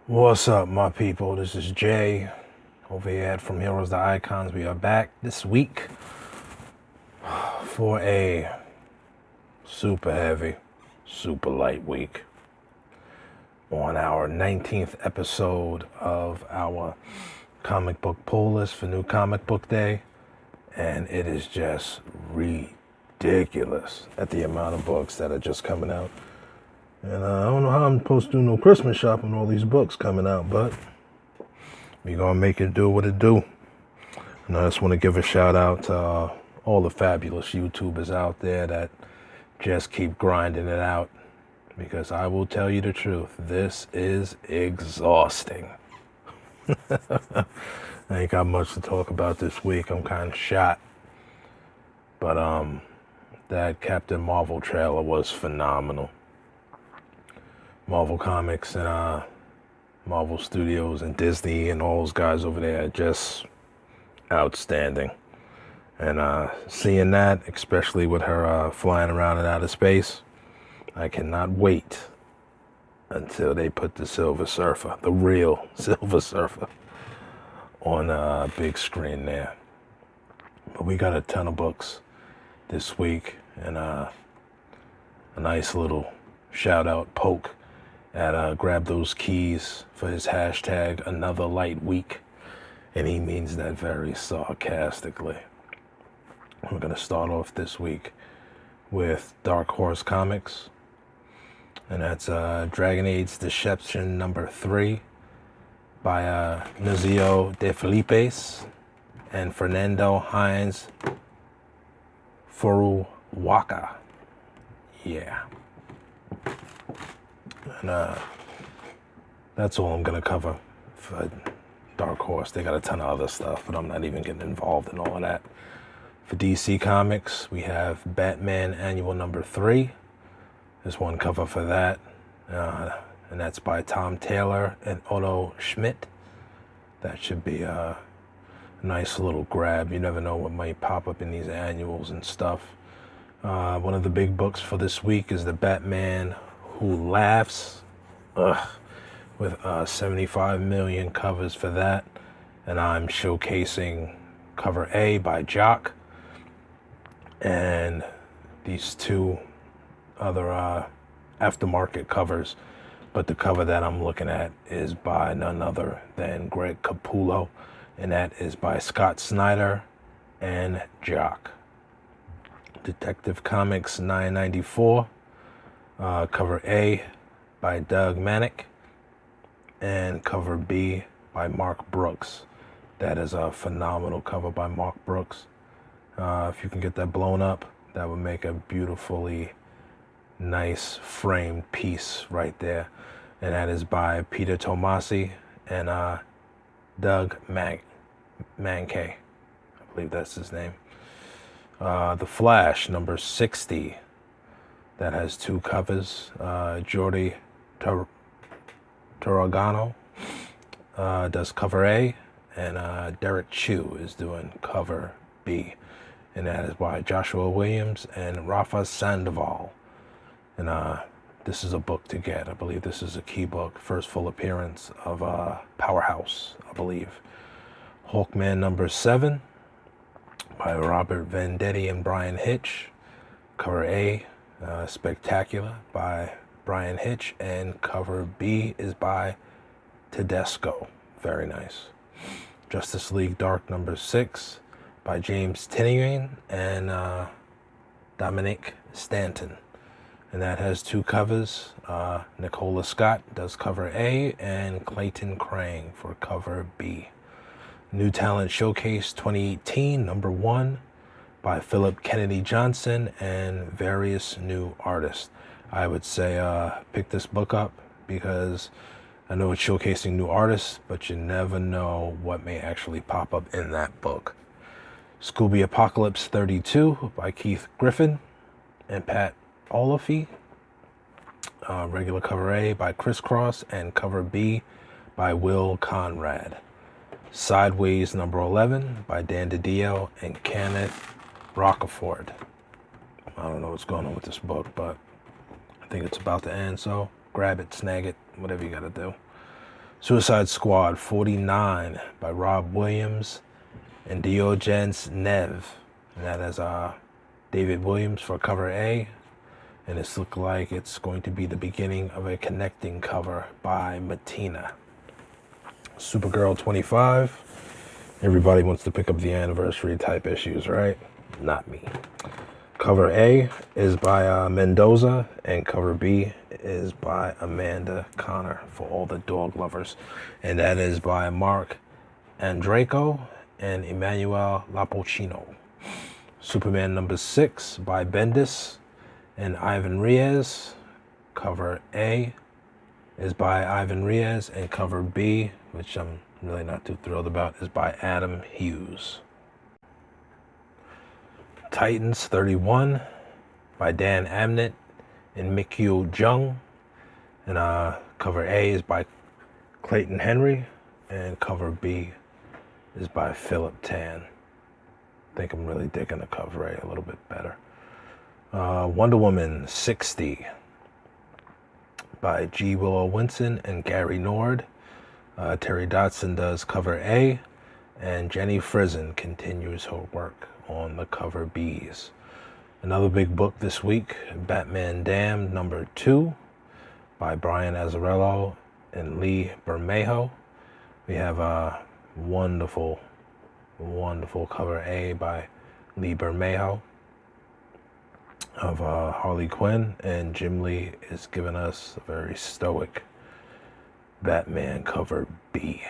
What's up, my people? This is Jay over here at From Heroes to Icons. We are back this week for a super heavy, super light week on our 19th episode of our comic book pull list for New Comic Book Day. And it is just ridiculous at the amount of books that are just coming out. And I don't know how I'm supposed to do no Christmas shopping with all these books coming out, but we gonna make it do what it do. And I just want to give a shout out to all the fabulous YouTubers out there that just keep grinding it out. Because I will tell you the truth, this is exhausting. I ain't got much to talk about this week. I'm kind of shot. But that Captain Marvel trailer was phenomenal. Marvel Comics and Marvel Studios and Disney and all those guys over there are just outstanding. And seeing that, especially with her flying around in outer space, I cannot wait until they put the Silver Surfer, the real Silver Surfer, on a big screen there. But we got a ton of books this week, and a nice little shout out poke at Grab Those Keys for his hashtag Another Light Week, and he means that very sarcastically. We're going to start off this week with Dark Horse Comics, and that's Dragon Age Deception number 3 by Nunzio De Filipes and Fernando Hines Furuwaka. Yeah. And that's all I'm going to cover for Dark Horse. They got a ton of other stuff, but I'm not even getting involved in all of that. For DC Comics, we have Batman Annual number 3. There's one cover for that, and that's by Tom Taylor and Otto Schmidt. That should be a nice little grab. You never know what might pop up in these annuals and stuff. One of the big books for this week is the Batman Who Laughs, with 75 million covers for that. And I'm showcasing cover A by Jock and these two other aftermarket covers. But the cover that I'm looking at is by none other than Greg Capullo, and that is by Scott Snyder and Jock. Detective Comics 994. Cover A by Doug Manick and cover B by Mark Brooks. That is a phenomenal cover by Mark Brooks. If you can get that blown up, that would make a beautifully nice framed piece right there. And that is by Peter Tomasi and Doug Mankey. I believe that's his name. The Flash number 60. That has two covers. Jordi Toragano does cover A, and Derek Chu is doing cover B. And that is by Joshua Williams and Rafa Sandoval. And this is a book to get. I believe this is a key book. First full appearance of Powerhouse, I believe. Hawkman number 7 by Robert Venditti and Brian Hitch. Cover A. Spectacular by Brian Hitch, and cover B is by Tedesco. Very nice. Justice League Dark number 6 by James Tynion and Dominic Stanton, and that has two covers. Nicola Scott does cover A and Clayton Crane for cover B. New Talent Showcase 2018 number 1 by Philip Kennedy Johnson and various new artists. I would say pick this book up because I know it's showcasing new artists, but you never know what may actually pop up in that book. Scooby Apocalypse 32 by Keith Griffin and Pat Oliphant. Regular cover A by Chris Cross and cover B by Will Conrad. Sideways number 11 by Dan DiDio and Kenneth Rocafort. I don't know what's going on with this book, but I think it's about to end, so grab it, snag it, whatever you gotta do. Suicide Squad 49 by Rob Williams and Diogenes Nev. And that is David Williams for cover A. And it's look like it's going to be the beginning of a connecting cover by Matina. Supergirl 25. Everybody wants to pick up the anniversary type issues, right? Not me. Cover A is by Mendoza, and cover B is by Amanda Connor for all the dog lovers. And that is by Mark Andreyko and Emmanuel Lapocino. Superman number 6 by Bendis and Ivan Reyes. Cover A is by Ivan Reyes, and cover B, which I'm really not too thrilled about, is by Adam Hughes. Titans 31 by Dan Abnett and Mikyu Jung. And cover A is by Clayton Henry, and cover B is by Philip Tan. I think I'm really digging the cover A a little bit better. Wonder Woman 60 by G. Willow Winson and Gary Nord. Terry Dodson does cover A, and Jenny Frison continues her work on the cover B's. Another big book this week, Batman Damned number 2 by Brian Azzarello and Lee Bermejo. We have a wonderful cover A by Lee Bermejo of Harley Quinn, and Jim Lee is giving us a very stoic Batman cover B.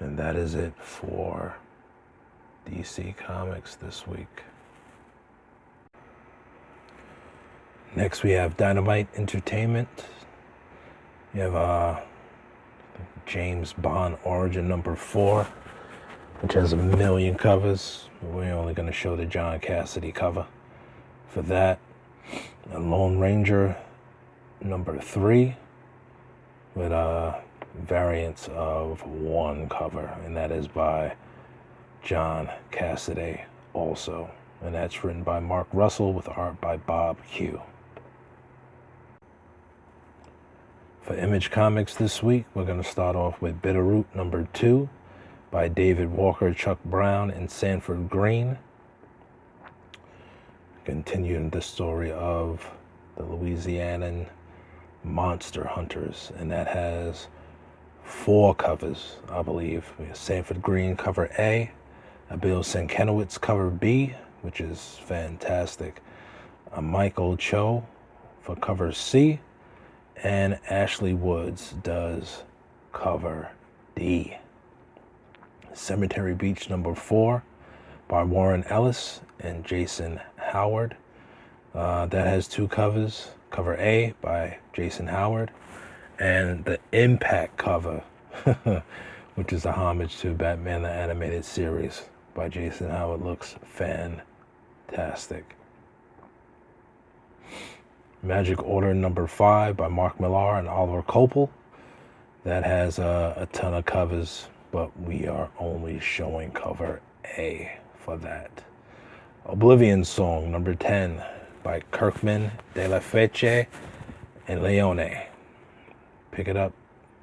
And that is it for DC Comics this week. Next we have Dynamite Entertainment. We have James Bond Origin number 4, which has 1 million covers. We're only going to show the John Cassidy cover for that. And Lone Ranger number 3 with variants of 1 cover, and that is by John Cassidy also, and that's written by Mark Russell with art by Bob Q. For Image Comics this week, we're going to start off with Bitterroot number 2 by David Walker, Chuck Brown, and Sanford Green. Continuing the story of the Louisianan monster hunters, and that has 4 covers, I believe. We have Sanford Green cover A, Bill Sienkiewicz cover B, which is fantastic, Michael Cho for cover C, and Ashley Woods does cover D. Cemetery Beach number 4 by Warren Ellis and Jason Howard. That has 2 covers. Cover A by Jason Howard, and the Impact cover, which is a homage to Batman the Animated Series by Jason Howard, looks fantastic. Magic Order number 5 by Mark Millar and Oliver Kopel. That has a ton of covers, but we are only showing cover A for that. Oblivion Song number 10 by Kirkman, De La Fece, and Leone. Pick it up,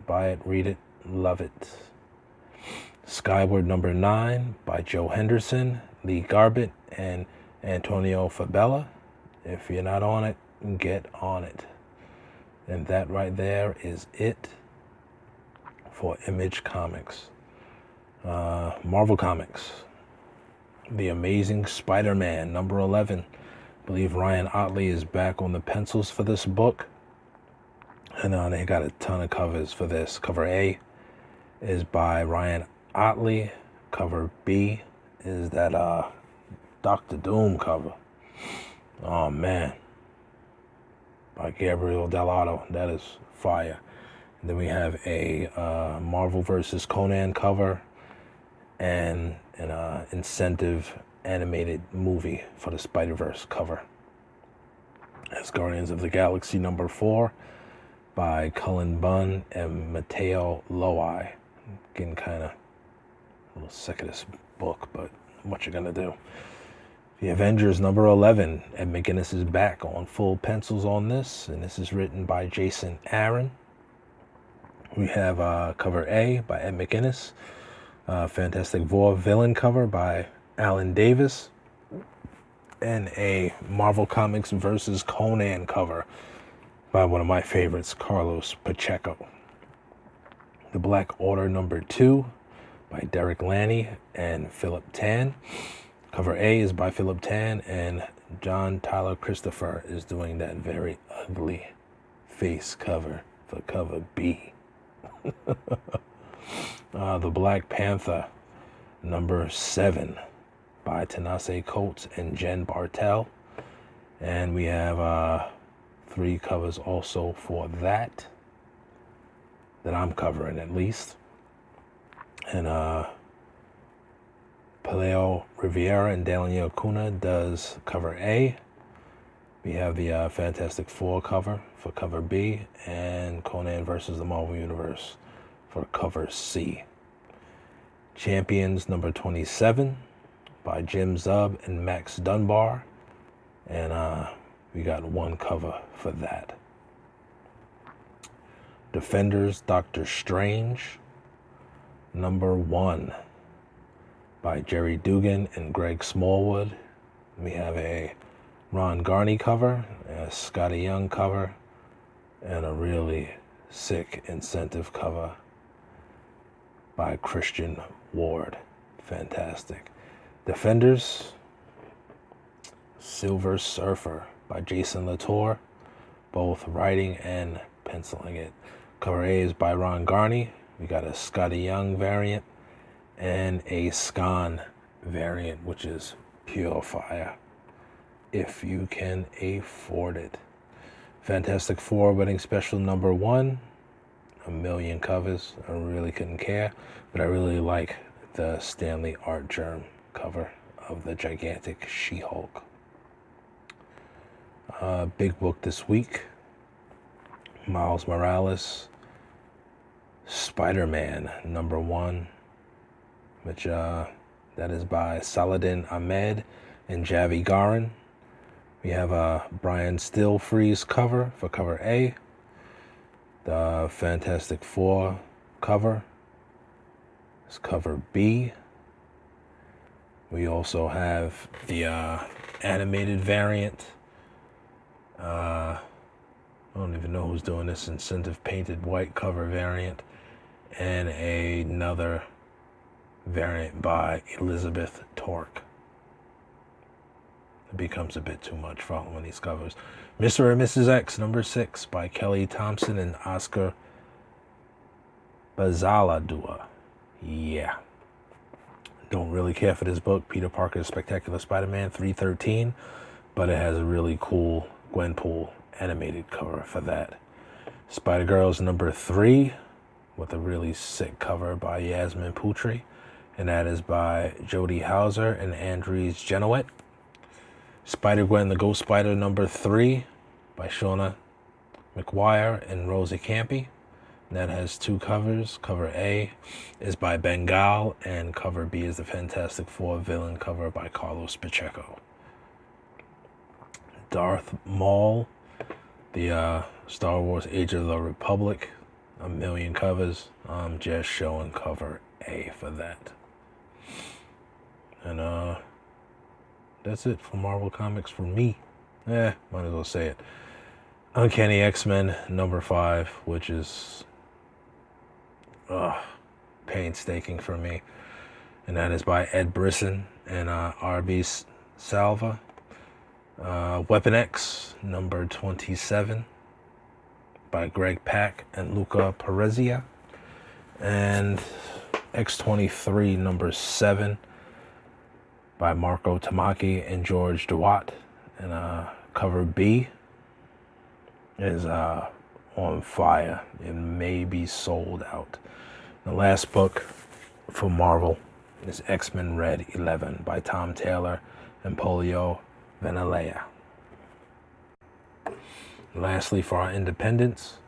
buy it, read it, love it. Skyward number 9 by Joe Henderson, Lee Garbett, and Antonio Fabella. If you're not on it, get on it. And that right there is it for Image Comics. Marvel Comics, The Amazing Spider-Man number 11. I believe Ryan Ottley is back on the pencils for this book. And they got a ton of covers for this. Cover A is by Ryan Ottley. Cover B is that Dr. Doom cover. Oh man. By Gabriel Dell'Otto. That is fire. And then we have a Marvel vs. Conan cover and an incentive animated movie for the Spider-Verse cover. That's Guardians of the Galaxy number 4 by Cullen Bunn and Matteo Loai. I'm getting kind of a little sick of this book, but what you gonna do? The Avengers number 11. Ed McGuinness is back on full pencils on this, and this is written by Jason Aaron. We have cover A by Ed McGuinness, Fantastic Four villain cover by Alan Davis, and a Marvel Comics versus Conan cover by one of my favorites, Carlos Pacheco. The Black Order #2 by Derek Lanny and Philip Tan. Cover A is by Philip Tan, and John Tyler Christopher is doing that very ugly face cover for cover B. The Black Panther #7 by Tanase Coates and Jen Bartel. And we have 3 covers also for that I'm covering at least. And Paleo Rivera and Daniel Acuna does cover A. We have the Fantastic Four cover for cover B, and Conan versus the Marvel Universe for cover C. Champions #27 by Jim Zub and Max Dunbar, and we got 1 cover for that. Defenders Doctor Strange #1 by Jerry Dugan and Greg Smallwood. We have a Ron Garney cover, a Scotty Young cover, and a really sick incentive cover by Christian Ward. Fantastic. Defenders Silver Surfer by Jason Latour, both writing and penciling it. Cover A is by Ron Garney. We got a Scotty Young variant and a Scan variant, which is pure fire if you can afford it. Fantastic Four Wedding Special #1, 1,000,000 covers. I really couldn't care, but I really like the Stanley Art Germ cover of the gigantic She-Hulk. Big book this week, Miles Morales, Spider-Man #1, which that is by Saladin Ahmed and Javi Garin. We have a Brian Stillfreeze cover for cover A. The Fantastic Four cover is cover B. We also have the animated variant. I don't even know who's doing this, incentive painted white cover variant, and another variant by Elizabeth Torque. It becomes a bit too much following these covers. Mr. and Mrs. X #6 by Kelly Thompson and Oscar Bazaladua. Yeah. Don't really care for this book, Peter Parker's Spectacular Spider-Man 313, but it has a really cool Gwenpool animated cover for that. Spider-Girls #3 with a really sick cover by Yasmin Putri, and that is by Jody Hauser and Andries Genoet. Spider-Gwen the Ghost Spider #3 by Shauna McGuire and Rosie Campy. And that has 2 covers. Cover A is by Bengal, and cover B is the Fantastic Four villain cover by Carlos Pacheco. Darth Maul, the Star Wars Age of the Republic, 1,000,000 covers. I'm just showing cover A for that. And that's it for Marvel Comics for me. Might as well say it. Uncanny X-Men #5, which is painstaking for me. And that is by Ed Brisson and R.B. Salva. Weapon X #27 by Greg Pak and Luca Perezia. And X-23 #7 by Marco Tamaki and George DeWatt. And cover B is on fire. It may be sold out. The last book for Marvel is X-Men Red 11 by Tom Taylor and Polio Venalea. Lastly, for our independents,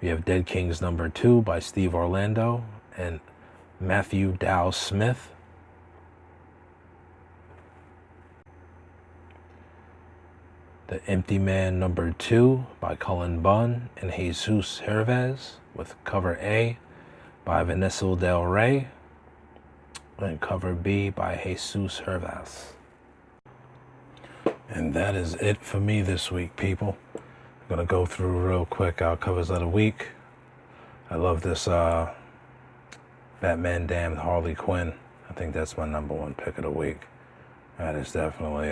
we have Dead Kings #2 by Steve Orlando and Matthew Dow Smith. The Empty Man #2 by Cullen Bunn and Jesus Hervez, with cover A by Vanessa Del Rey and cover B by Jesus Hervez. And that is it for me this week, people. I'm going to go through real quick our covers of the week. I love this Batman Damned Harley Quinn. I think that's my #1 pick of the week. That is definitely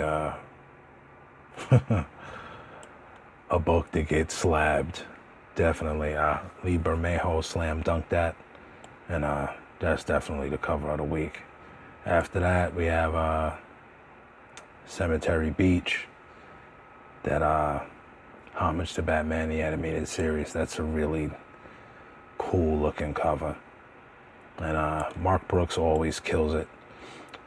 a book that gets slabbed. Definitely Lee Bermejo slam dunked that. And that's definitely the cover of the week. After that, we have Cemetery Beach. That homage to Batman the Animated Series. That's a really cool looking cover. And Mark Brooks always kills it.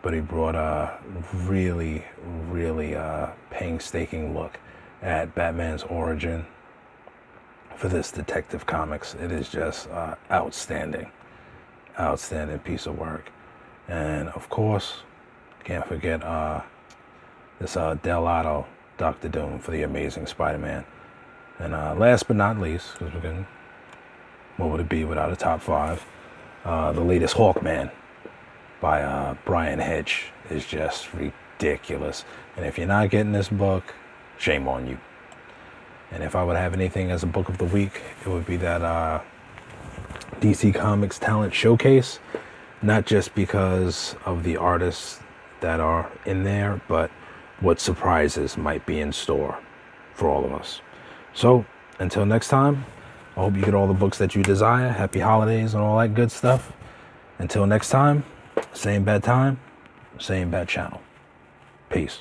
But he brought a really, really painstaking look at Batman's origin for this Detective Comics. It is just outstanding. Outstanding piece of work. And of course, can't forget this Del Otto Dr. Doom for the Amazing Spider-Man. And last but not least, because we're going, what would it be without a top 5? The latest Hawkman by Brian Hitch is just ridiculous. And if you're not getting this book, shame on you. And if I would have anything as a book of the week, it would be that DC Comics Talent Showcase. Not just because of the artists that are in there, but what surprises might be in store for all of us. So, until next time, I hope you get all the books that you desire. Happy holidays and all that good stuff. Until next time, same bad time, same bad channel. Peace.